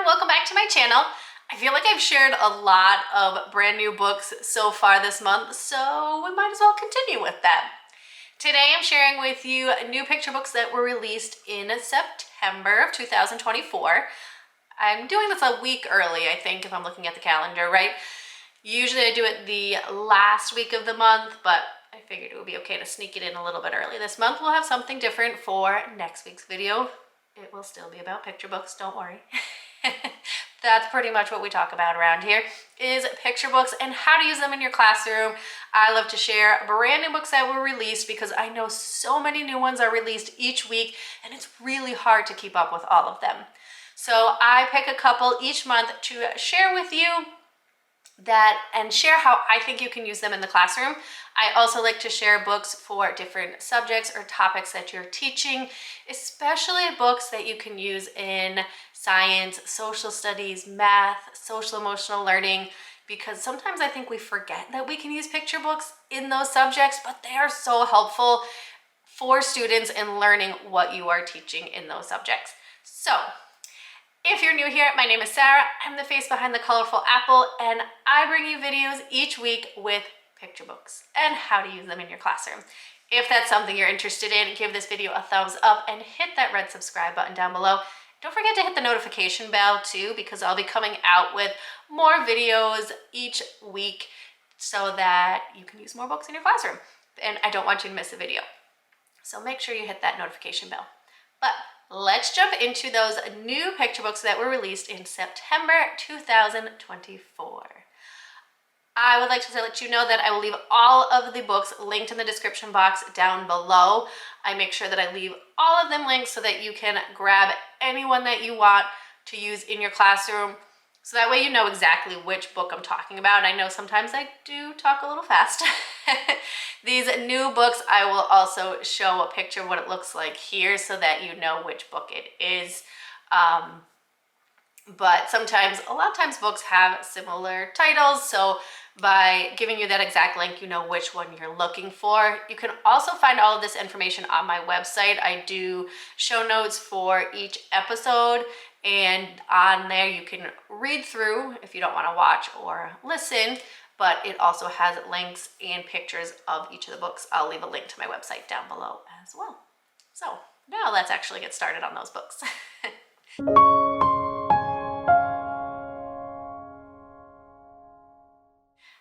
welcome back to my channel. I feel like I've shared a lot of brand new books so far this month, so we might as well continue with that. Today I'm sharing with you new picture books that were released in September of 2024. I'm doing this a week early, I think, if I'm looking at the calendar, right? Usually I do it the last week of the month, but I figured it would be okay to sneak it in a little bit early. This month we'll have something different for next week's video. It will still be about picture books, don't worry. That's pretty much what we talk about around here, is picture books and how to use them in your classroom. I love to share brand new books that were released because I know so many new ones are released each week and it's really hard to keep up with all of them. So I pick a couple each month to share with you and share how I think you can use them in the classroom. I also like to share books for different subjects or topics that you're teaching, especially books that you can use in science, social studies, math, social emotional learning, because sometimes I think we forget that we can use picture books in those subjects, but they are so helpful for students in learning what you are teaching in those subjects. So, if you're new here, my name is Sarah. I'm the face behind the colorful apple, and I bring you videos each week with picture books and how to use them in your classroom. If that's something you're interested in, give this video a thumbs up and hit that red subscribe button down below. Don't forget to hit the notification bell too, because I'll be coming out with more videos each week so that you can use more books in your classroom. And I don't want you to miss a video. So make sure you hit that notification bell. But let's jump into those new picture books that were released in September 2024. I would like to let you know that I will leave all of the books linked in the description box down below. I make sure that I leave all of them linked so that you can grab any one that you want to use in your classroom. So that way you know exactly which book I'm talking about. I know sometimes I do talk a little fast. These new books, I will also show a picture of what it looks like here so that you know which book it is. But a lot of times books have similar titles, so by giving you that exact link, you know which one you're looking for. You can also find all of this information on my website. I do show notes for each episode, and on there you can read through if you don't want to watch or listen, but it also has links and pictures of each of the books. I'll leave a link to my website down below as well. So now let's actually get started on those books.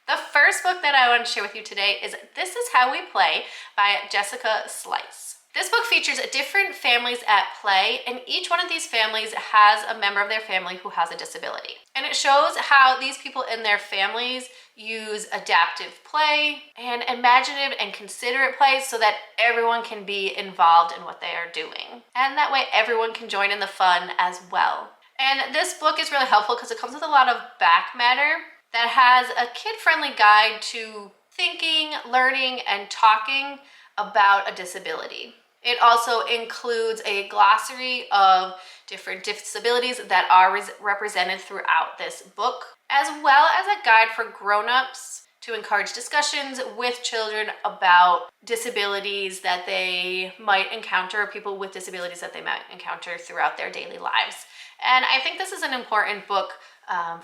The first book that I want to share with you today is This Is How We Play by Jessica Slice. This book features different families at play, and each one of these families has a member of their family who has a disability. And it shows how these people in their families use adaptive play and imaginative and considerate play so that everyone can be involved in what they are doing. And that way everyone can join in the fun as well. And this book is really helpful because it comes with a lot of back matter that has a kid-friendly guide to thinking, learning, and talking about a disability. It also includes a glossary of different disabilities that are represented throughout this book, as well as a guide for grown-ups to encourage discussions with children about disabilities that they might encounter, people with disabilities that they might encounter throughout their daily lives. And I think this is an important book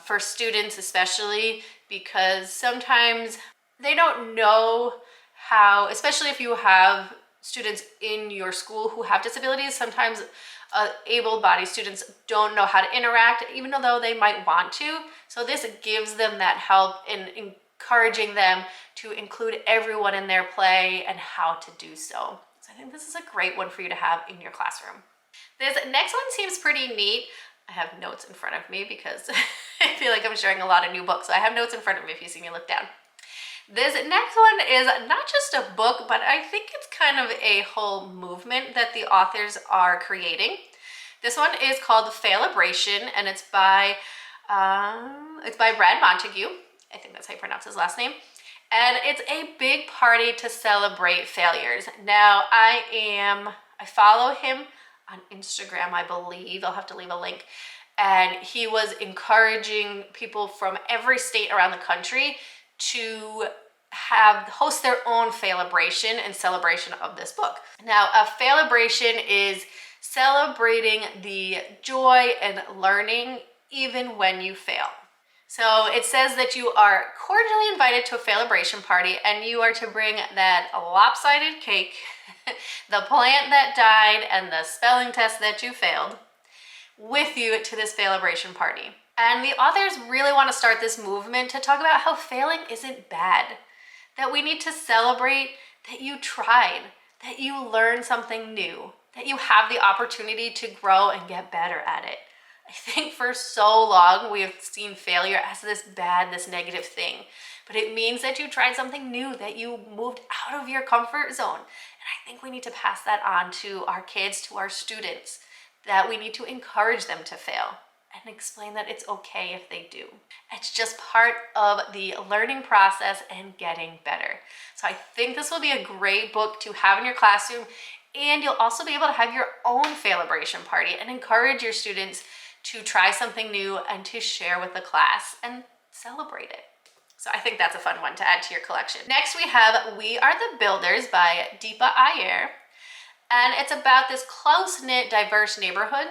for students especially, because sometimes they don't know how, especially if you have students in your school who have disabilities, sometimes able-bodied students don't know how to interact even though they might want to. So this gives them that help in encouraging them to include everyone in their play and how to do so. So I think this is a great one for you to have in your classroom. This next one seems pretty neat. I have notes in front of me because I feel like I'm sharing a lot of new books. So I have notes in front of me if you see me look down. This next one is not just a book, but I think it's kind of a whole movement that the authors are creating. This one is called Fibration, and it's by Brad Montague. I think that's how you pronounce his last name. And it's a big party to celebrate failures. Now, I follow him on Instagram, I believe. I'll have to leave a link. And he was encouraging people from every state around the country to host their own Fibration in celebration of this book. Now, a Fibration is celebrating the joy and learning even when you fail. So it says that you are cordially invited to a Fibration party, and you are to bring that lopsided cake, the plant that died, and the spelling test that you failed with you to this Fibration party. And the authors really want to start this movement to talk about how failing isn't bad, that we need to celebrate that you tried, that you learned something new, that you have the opportunity to grow and get better at it. I think for so long we have seen failure as this bad, this negative thing, but it means that you tried something new, that you moved out of your comfort zone. And I think we need to pass that on to our kids, to our students, that we need to encourage them to fail and explain that it's okay if they do. It's just part of the learning process and getting better. So I think this will be a great book to have in your classroom, and you'll also be able to have your own Fibration party and encourage your students to try something new and to share with the class and celebrate it. So I think that's a fun one to add to your collection. Next we have We Are the Builders by Deepa Iyer. And it's about this close-knit, diverse neighborhood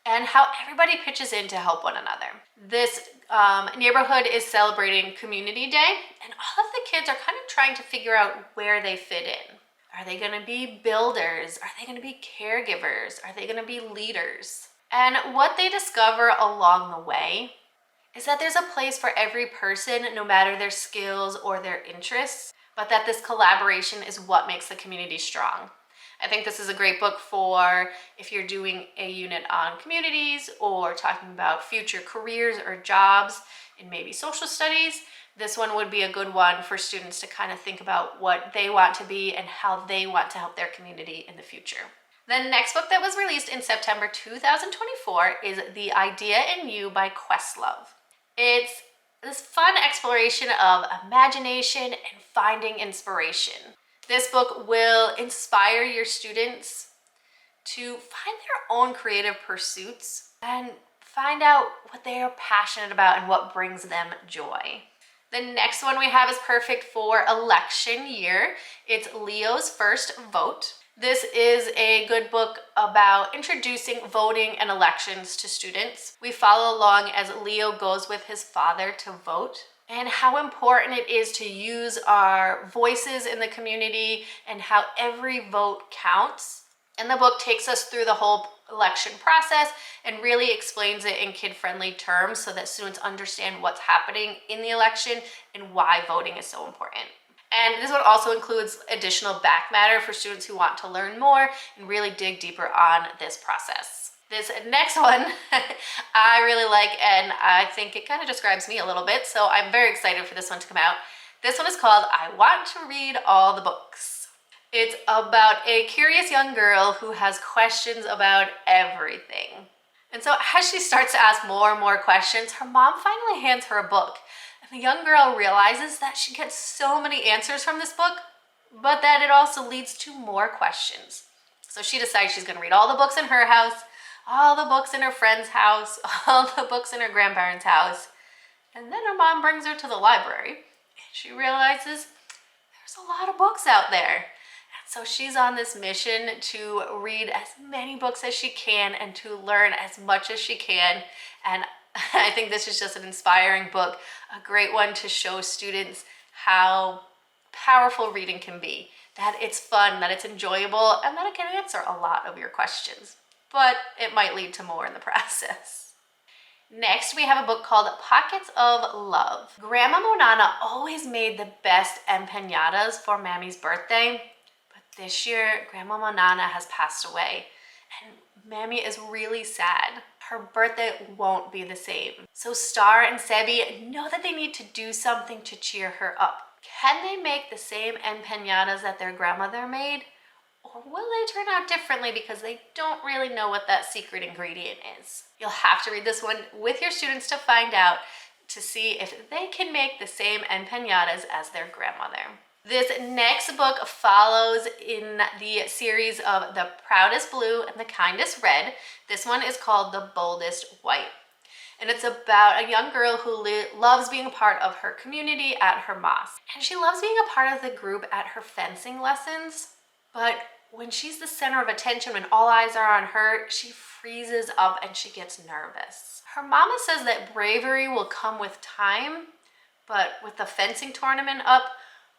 and how everybody pitches in to help one another. This neighborhood is celebrating Community Day, and all of the kids are kind of trying to figure out where they fit in. Are they gonna be builders? Are they gonna be caregivers? Are they gonna be leaders? And what they discover along the way is that there's a place for every person, no matter their skills or their interests, but that this collaboration is what makes the community strong. I think this is a great book for if you're doing a unit on communities or talking about future careers or jobs in maybe social studies. This one would be a good one for students to kind of think about what they want to be and how they want to help their community in the future. The next book that was released in September 2024 is The Idea in You by Questlove. It's this fun exploration of imagination and finding inspiration. This book will inspire your students to find their own creative pursuits and find out what they are passionate about and what brings them joy. The next one we have is perfect for election year. It's Leo's First Vote. This is a good book about introducing voting and elections to students. We follow along as Leo goes with his father to vote, and how important it is to use our voices in the community and how every vote counts. And the book takes us through the whole election process and really explains it in kid-friendly terms so that students understand what's happening in the election and why voting is so important. And this one also includes additional back matter for students who want to learn more and really dig deeper on this process. This next one I really like, and I think it kind of describes me a little bit, so I'm very excited for this one to come out. This one is called I Want to Read All the Books. It's about a curious young girl who has questions about everything. And so as she starts to ask more and more questions, her mom finally hands her a book. And the young girl realizes that she gets so many answers from this book, but that it also leads to more questions. So she decides she's going to read all the books in her house, all the books in her friend's house, all the books in her grandparents' house. And then her mom brings her to the library, and she realizes there's a lot of books out there. And so she's on this mission to read as many books as she can and to learn as much as she can. And I think this is just an inspiring book, a great one to show students how powerful reading can be, that it's fun, that it's enjoyable, and that it can answer a lot of your questions, but it might lead to more in the process. Next, we have a book called Pockets of Love. Grandma Monana always made the best empanadas for Mammy's birthday, but this year, Grandma Monana has passed away, and Mammy is really sad. Her birthday won't be the same. So Star and Sebi know that they need to do something to cheer her up. Can they make the same empanadas that their grandmother made? Or will they turn out differently because they don't really know what that secret ingredient is? You'll have to read this one with your students to find out, to see if they can make the same empanadas as their grandmother. This next book follows in the series of The Proudest Blue and The Kindest Red. This one is called The Boldest White. And it's about a young girl who loves being a part of her community at her mosque. And she loves being a part of the group at her fencing lessons. But when she's the center of attention, when all eyes are on her, she freezes up and she gets nervous. Her mama says that bravery will come with time, but with the fencing tournament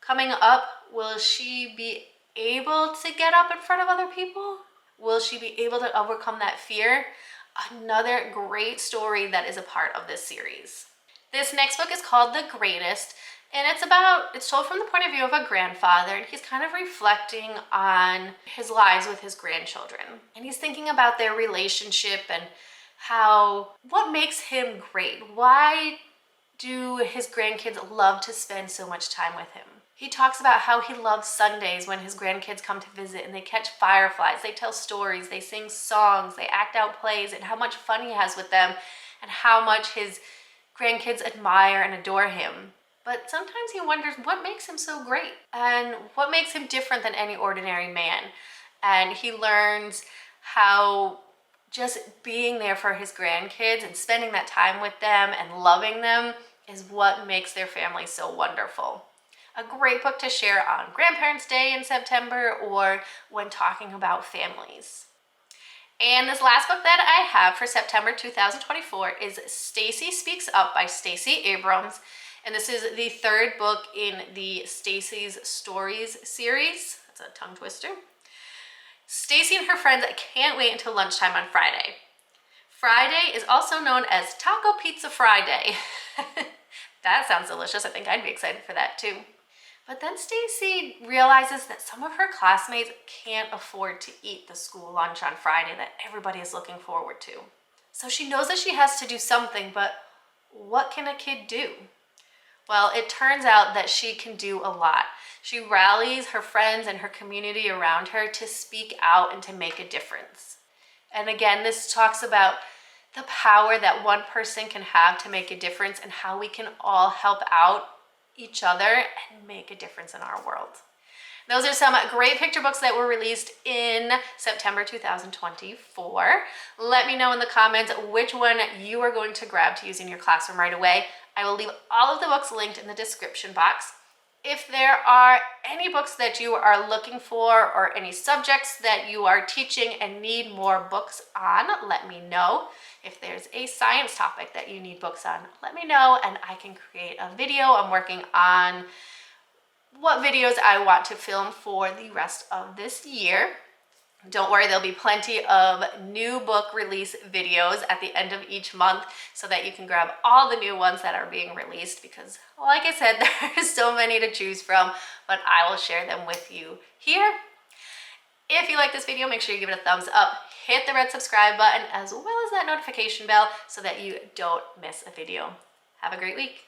coming up, will she be able to get up in front of other people? Will she be able to overcome that fear? Another great story that is a part of this series. This next book is called The Greatest, and it's told from the point of view of a grandfather, and he's kind of reflecting on his lives with his grandchildren. And he's thinking about their relationship and what makes him great. Why do his grandkids love to spend so much time with him? He talks about how he loves Sundays when his grandkids come to visit and they catch fireflies, they tell stories, they sing songs, they act out plays, and how much fun he has with them and how much his grandkids admire and adore him. But sometimes he wonders what makes him so great and what makes him different than any ordinary man. And he learns how just being there for his grandkids and spending that time with them and loving them is what makes their family so wonderful. A great book to share on Grandparents' Day in September or when talking about families. And this last book that I have for September 2024 is Stacy Speaks Up by Stacey Abrams. And this is the third book in the Stacy's Stories series. That's a tongue twister. Stacy and her friends can't wait until lunchtime on Friday. Friday is also known as Taco Pizza Friday. That sounds delicious. I think I'd be excited for that too. But then Stacy realizes that some of her classmates can't afford to eat the school lunch on Friday that everybody is looking forward to. So she knows that she has to do something, but what can a kid do? Well, it turns out that she can do a lot. She rallies her friends and her community around her to speak out and to make a difference. And again, this talks about the power that one person can have to make a difference and how we can all help out each other and make a difference in our world. Those are some great picture books that were released in September 2024. Let me know in the comments which one you are going to grab to use in your classroom right away. I will leave all of the books linked in the description box. If there are any books that you are looking for or any subjects that you are teaching and need more books on, let me know. If there's a science topic that you need books on, let me know and I can create a video. I'm working on what videos I want to film for the rest of this year. Don't worry, there'll be plenty of new book release videos at the end of each month so that you can grab all the new ones that are being released because, like I said, there's so many to choose from, but I will share them with you here. If you like this video, make sure you give it a thumbs up, hit the red subscribe button, as well as that notification bell so that you don't miss a video. Have a great week.